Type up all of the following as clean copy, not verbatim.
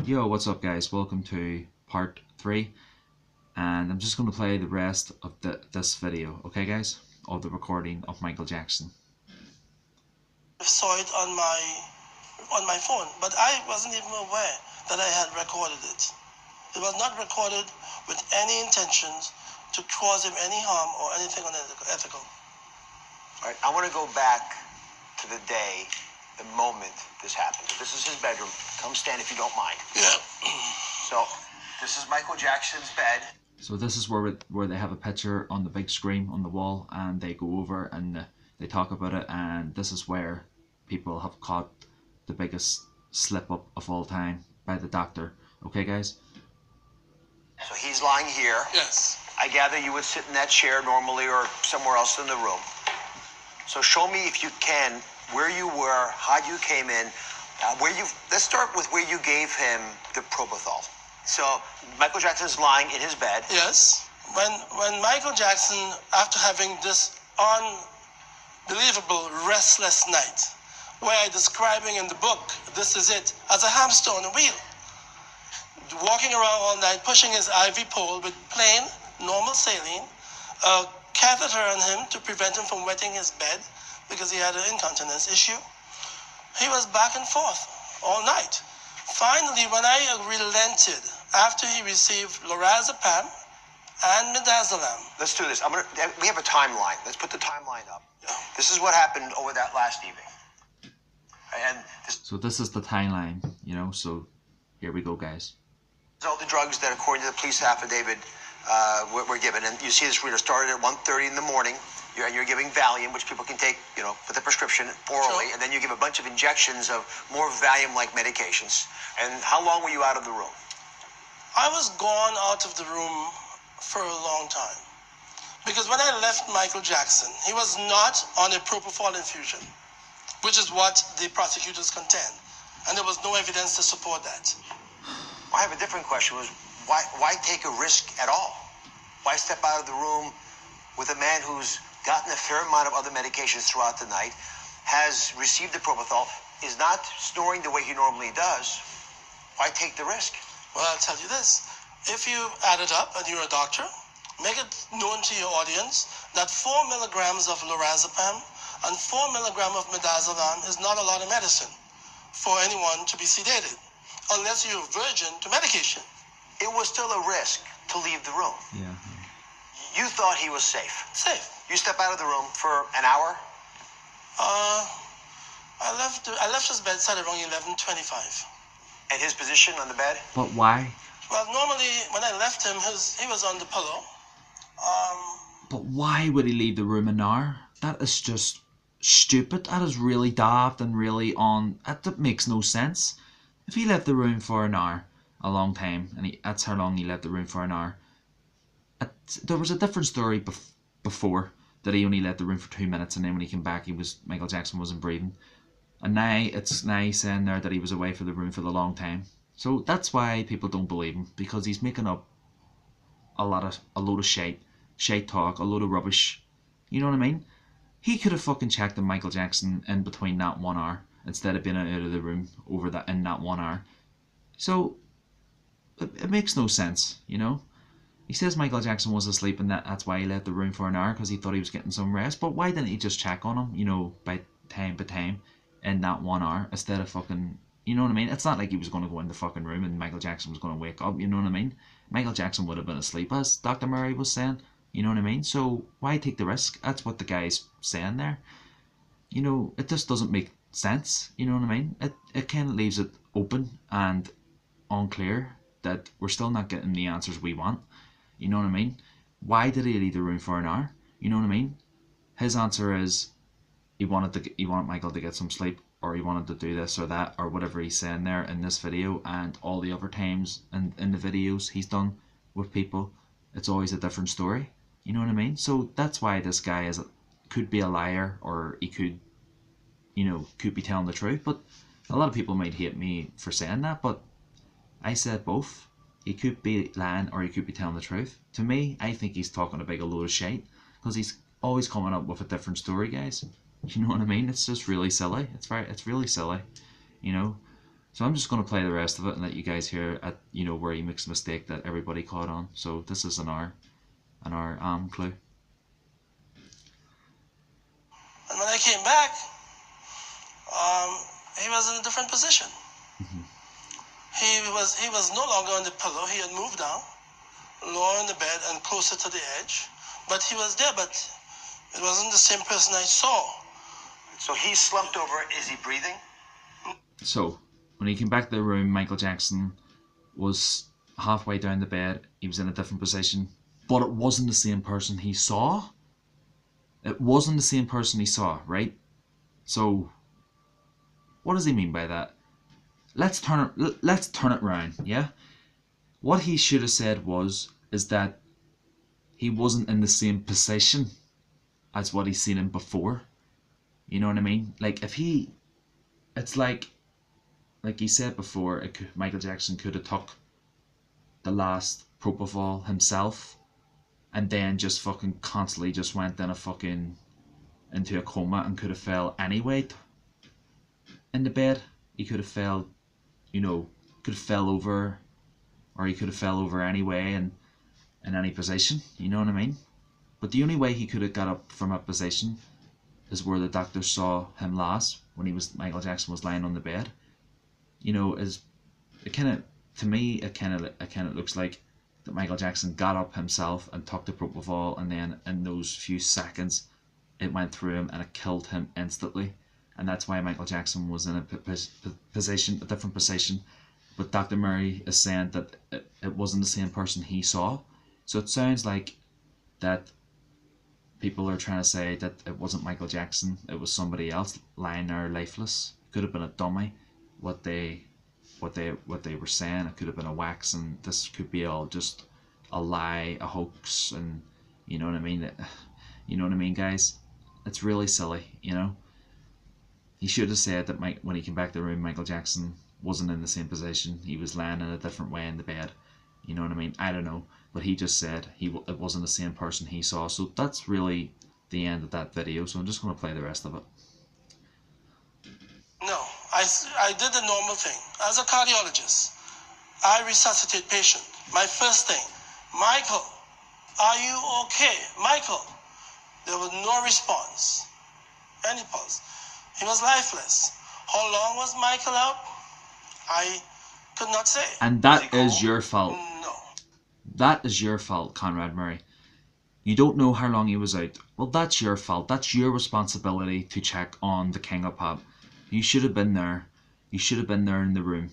Yo, what's up guys? Welcome to part 3, and I'm just going to play the rest of this video, okay guys? Of the recording of Michael Jackson. I saw it on my phone, but I wasn't even aware that I had recorded it. It was not recorded with any intentions to cause him any harm or anything unethical. All right, I want to go back to the day, the moment this happened. This is his bedroom. Come stand if you don't mind. Yeah. So, this is Michael Jackson's bed. So this is where they have a picture on the big screen on the wall, and they go over and they talk about it, and this is where people have caught the biggest slip up of all time by the doctor. Okay guys? So he's lying here. Yes. I gather you would sit in that chair normally or somewhere else in the room. So show me if you can where you were, how you came in, let's start with where you gave him the propofol. So Michael Jackson's lying in his bed. Yes. When Michael Jackson, after having this unbelievable restless night, where I describing in the book, this is it, as a hamster on a wheel, walking around all night, pushing his IV pole with plain, normal saline, a catheter on him to prevent him from wetting his bed because he had an incontinence issue. He was back and forth all night. Finally, when I relented after he received lorazepam and midazolam. Let's do this. We have a timeline. Let's put the timeline up. Yeah. This is what happened over that last evening. And So this is the timeline, you know, so here we go guys. all the drugs that, according to the police affidavit, were given. And you see this reader started at 1:30 in the morning. You're giving Valium, which people can take, you know, with a prescription orally. Sure. And then you give a bunch of injections of more Valium-like medications. And how long were you out of the room? I was gone out of the room for a long time. Because when I left Michael Jackson, he was not on a propofol infusion, which is what the prosecutors contend. And there was no evidence to support that. I have a different question. Why take a risk at all? Why step out of the room with a man who's gotten a fair amount of other medications throughout the night, has received the propofol, is not snoring the way he normally does? Why take the risk? Well, I'll tell you this. If you add it up and you're a doctor, make it known to your audience that 4 milligrams of lorazepam and 4 milligrams of midazolam is not a lot of medicine for anyone to be sedated, unless you're a virgin to medication. It was still a risk to leave the room. Yeah. You thought he was safe. Safe. You step out of the room for an hour? I left his bedside around 11:25. And his position on the bed? But why? Well, normally when I left him, he was on the pillow. But why would he leave the room an hour? That is just stupid. That is really daft and really that makes no sense. If he left the room for an hour, a long time, and that's how long he left the room for an hour. There was a different story before that he only left the room for 2 minutes, and then when he came back, Michael Jackson wasn't breathing. And now it's saying there that he was away from the room for the long time. So that's why people don't believe him, because he's making up a load of shite talk, a load of rubbish. You know what I mean? He could have fucking checked on Michael Jackson in between that 1 hour instead of being out of the room in that 1 hour. So it makes no sense, you know. He says Michael Jackson was asleep and that's why he left the room for an hour, because he thought he was getting some rest. But why didn't he just check on him, you know, by time in that 1 hour instead of fucking, you know what I mean? It's not like he was going to go in the fucking room and Michael Jackson was going to wake up, you know what I mean? Michael Jackson would have been asleep, as Dr. Murray was saying, you know what I mean? So why take the risk? That's what the guy's saying there. You know, it just doesn't make sense, you know what I mean? It kind of leaves it open and unclear that we're still not getting the answers we want. You know what I mean? Why did he leave the room for an hour? You know what I mean? His answer is he wanted Michael to get some sleep, or he wanted to do this or that, or whatever he's saying there in this video and all the other times in the videos he's done with people. It's always a different story. You know what I mean? So that's why this guy could be a liar, or he could, you know, could be telling the truth. But a lot of people might hate me for saying that, but I said both. He could be lying or he could be telling the truth. To me, I think he's talking a big load of shit, because he's always coming up with a different story, guys. You know what I mean? It's just really silly. It's really silly, you know. So I'm just going to play the rest of it and let you guys hear at where he makes a mistake that everybody caught on. So this is an hour clue. And when I came back, he was in a different position. He was no longer on the pillow. He had moved down, lower in the bed and closer to the edge. But he was there, but it wasn't the same person I saw. So he's slumped over. Is he breathing? So when he came back to the room, Michael Jackson was halfway down the bed. He was in a different position, but it wasn't the same person he saw. It wasn't the same person he saw, right? So what does he mean by that? Let's turn it round, yeah? What he should have said is that he wasn't in the same position as what he's seen him before. You know what I mean? Like it's like he said before, Michael Jackson could have took the last propofol himself and then just fucking constantly just went into a coma and could have fell anyway in the bed. He could have fell, over, or he could have fell over anyway in any position, you know what I mean? But the only way he could have got up from a position is where the doctor saw him last, when Michael Jackson was lying on the bed. To me it kind of looks like that Michael Jackson got up himself and took the propofol, and then in those few seconds it went through him and it killed him instantly. And that's why Michael Jackson was in a different position. But Dr. Murray is saying that it wasn't the same person he saw. So it sounds like that people are trying to say that it wasn't Michael Jackson, it was somebody else lying there lifeless. It could have been a dummy, what they were saying. It could have been a wax, and this could be all just a lie, a hoax, and you know what I mean? You know what I mean, guys? It's really silly, He should have said that when he came back to the room, Michael Jackson wasn't in the same position. He was lying in a different way in the bed. You know what I mean? I don't know. But he just said it wasn't the same person he saw. So that's really the end of that video. So I'm just going to play the rest of it. No, I did the normal thing. As a cardiologist, I resuscitate patient. My first thing, Michael, are you okay? Michael. There was no response. Any pulse. He was lifeless. How long was Michael out? I could not say. And that is your fault. No. That is your fault, Conrad Murray. You don't know how long he was out. Well, that's your fault. That's your responsibility to check on the King of Pop. You should have been there. You should have been there in the room.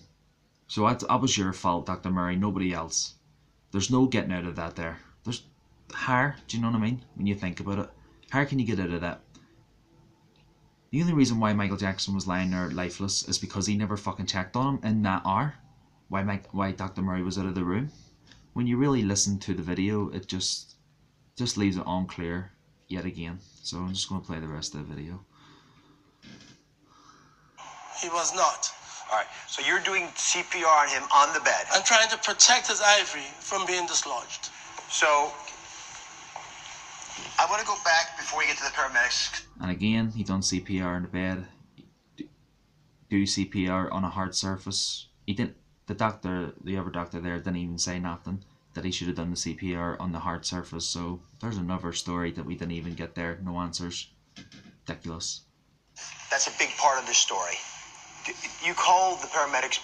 So that was your fault, Dr. Murray, nobody else. There's no getting out of that there. There's how, do you know what I mean? When you think about it. How can you get out of that? The only reason why Michael Jackson was lying there lifeless is because he never fucking checked on him in that hour. Why Dr. Murray was out of the room. When you really listen to the video, it just leaves it unclear yet again. So I'm just going to play the rest of the video. He was not. All right, so you're doing CPR on him on the bed. I'm trying to protect his ivory from being dislodged. So I want to go back before we get to the paramedics. And again, he done CPR in the bed. Do CPR on a hard surface. He didn't. The other doctor there didn't even say nothing, that he should have done the CPR on the hard surface. So there's another story that we didn't even get there. No answers. Ridiculous. That's a big part of this story. You called the paramedics,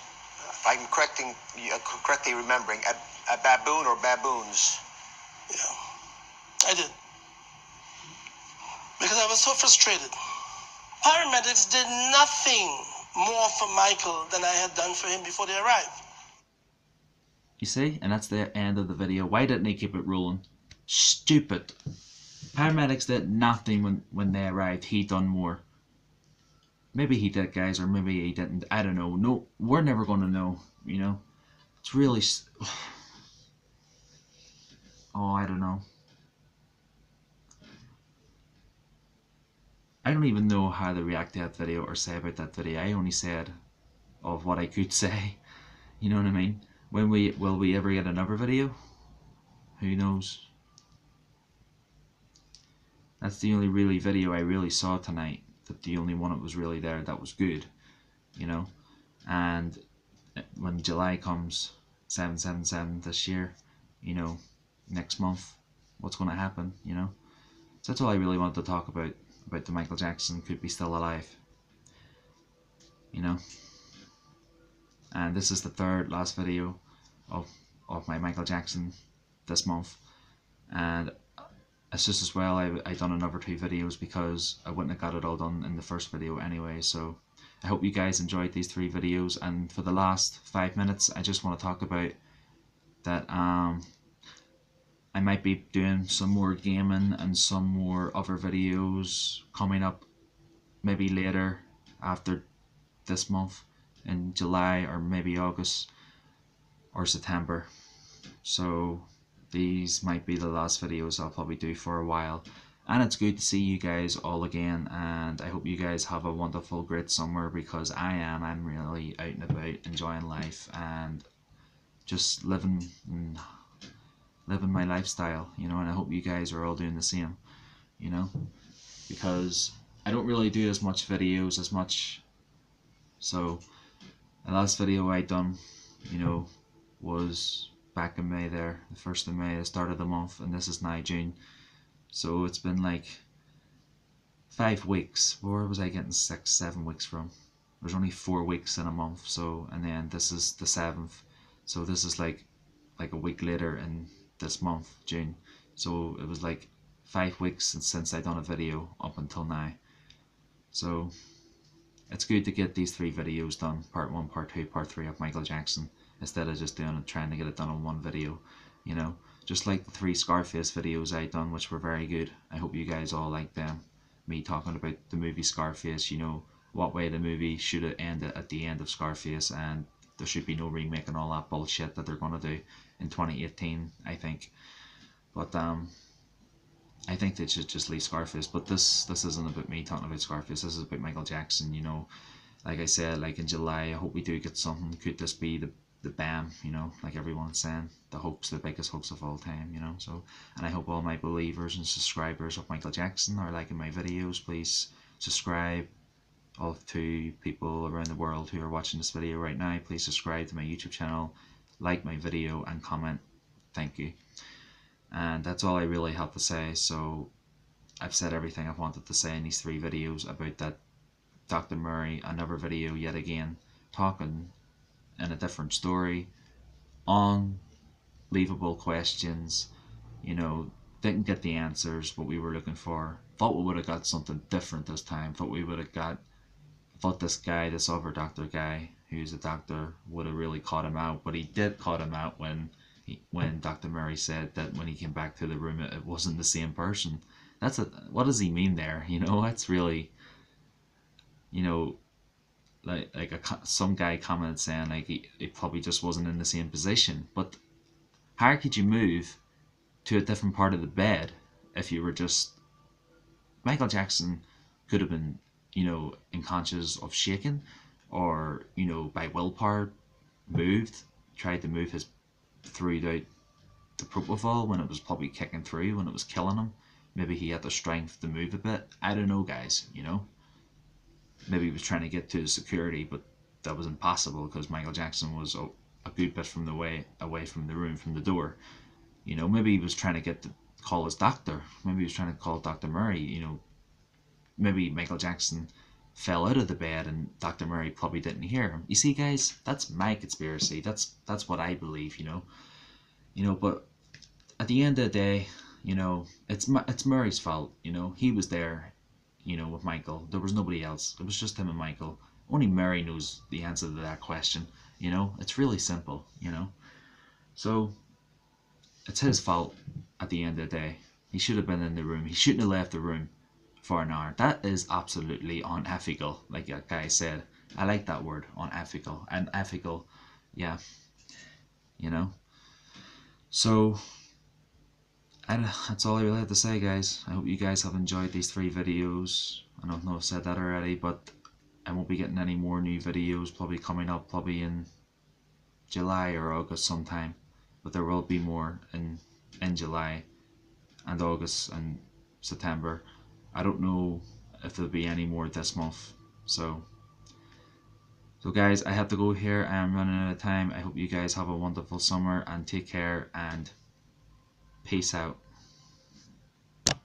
if I'm correctly remembering, a baboon or baboons. Yeah, I did. Because I was so frustrated. Paramedics did nothing more for Michael than I had done for him before they arrived. You see? And that's the end of the video. Why didn't he keep it rolling? Stupid. Paramedics did nothing when they arrived. He done more. Maybe he did, guys, or maybe he didn't. I don't know. No, we're never going to know, It's really... Oh, I don't know. I don't even know how to react to that video or say about that video. I only said of what I could say. You know what I mean? Will we ever get another video? Who knows? That's the only really video I really saw tonight. The only one that was really there that was good, and when July comes, 777 this year, you know, next month, what's going to happen, you know. So that's all I really wanted to talk about the Michael Jackson could be still alive, you know. And this is the third last video of my Michael Jackson this month, and it's just as well I done another 2 videos because I wouldn't have got it all done in the first video anyway. So I hope you guys enjoyed these 3 videos, and for the last 5 minutes I just want to talk about that I might be doing some more gaming and some more other videos coming up maybe later after this month in July or maybe August or September. So these might be the last videos I'll probably do for a while, and it's good to see you guys all again, and I hope you guys have a wonderful great summer, because I'm really out and about enjoying life and just living my lifestyle, you know, and I hope you guys are all doing the same, you know, because I don't really do as much videos as much. So the last video I done, you know, was back in May there, the 1st of May, the start of the month, and this is now June. So it's been like 5 weeks. Where was I getting 6, 7 weeks from? There's only 4 weeks in a month, so, and then this is the 7th. So this is like a week later in this month, June. So it was like 5 weeks since I done a video up until now. So it's good to get these 3 videos done, part 1, part 2, part 3 of Michael Jackson, instead of just trying to get it done in one video, you know. Just like the 3 Scarface videos I done, which were very good. I hope you guys all like them. Me talking about the movie Scarface, you know, what way the movie should have ended at the end of Scarface, and there should be no remake and all that bullshit that they're gonna do in 2018, I think. But I think they should just leave Scarface. But this isn't about me talking about Scarface. This is about Michael Jackson, you know. Like I said, like in July, I hope we do get something. Could this be the BAM, you know, like everyone's saying, the hoax, the biggest hoax of all time, you know. So, and I hope all my believers and subscribers of Michael Jackson are liking my videos. Please subscribe. All 2 people around the world who are watching this video right now, please subscribe to my YouTube channel, like my video, and comment. Thank you. And that's all I really have to say. So I've said everything I wanted to say in these 3 videos about that Dr. Murray. Another video yet again, talking in a different story, unbelievable questions, you know, didn't get the answers what we were looking for. Thought we would have got something different this time. Thought this guy, this other doctor guy, who's a doctor, would have really caught him out. But he did caught him out when Dr. Murray said that when he came back to the room, it wasn't the same person. What does he mean there? You know, that's really, you know, some guy commented saying like he probably just wasn't in the same position. But how could you move to a different part of the bed if you were just... Michael Jackson could have been, you know, unconscious of shaking, or, you know, by willpower tried to move his through out the propofol when it was probably kicking through, when it was killing him. Maybe he had the strength to move a bit. I don't know, guys, you know. Maybe he was trying to get to the security, but that was impossible because Michael Jackson was a good bit from the way away from the room, from the door. You know, maybe he was trying to call his doctor. Maybe he was trying to call Dr. Murray, you know. Maybe Michael Jackson fell out of the bed and Dr. Murray probably didn't hear him. You see, guys, that's my conspiracy. That's what I believe, you know. You know, but at the end of the day, you know, it's Murray's fault, you know. He was there, you know, with Michael. There was nobody else. It was just him and Michael. Only Murray knows the answer to that question, you know. It's really simple, you know. So it's his fault at the end of the day. He should have been in the room. He shouldn't have left the room for an hour. That is absolutely unethical, like that guy said. I like that word, unethical. And ethical, yeah, you know. So that's all I really have to say, guys. I hope you guys have enjoyed these 3 videos. I don't know if I've said that already, but I won't be getting any more new videos probably coming up, probably in July or August sometime. But there will be more in July and August and September. I don't know if there'll be any more this month. So So guys, I have to go here. I'm running out of time. I hope you guys have a wonderful summer and take care and peace out.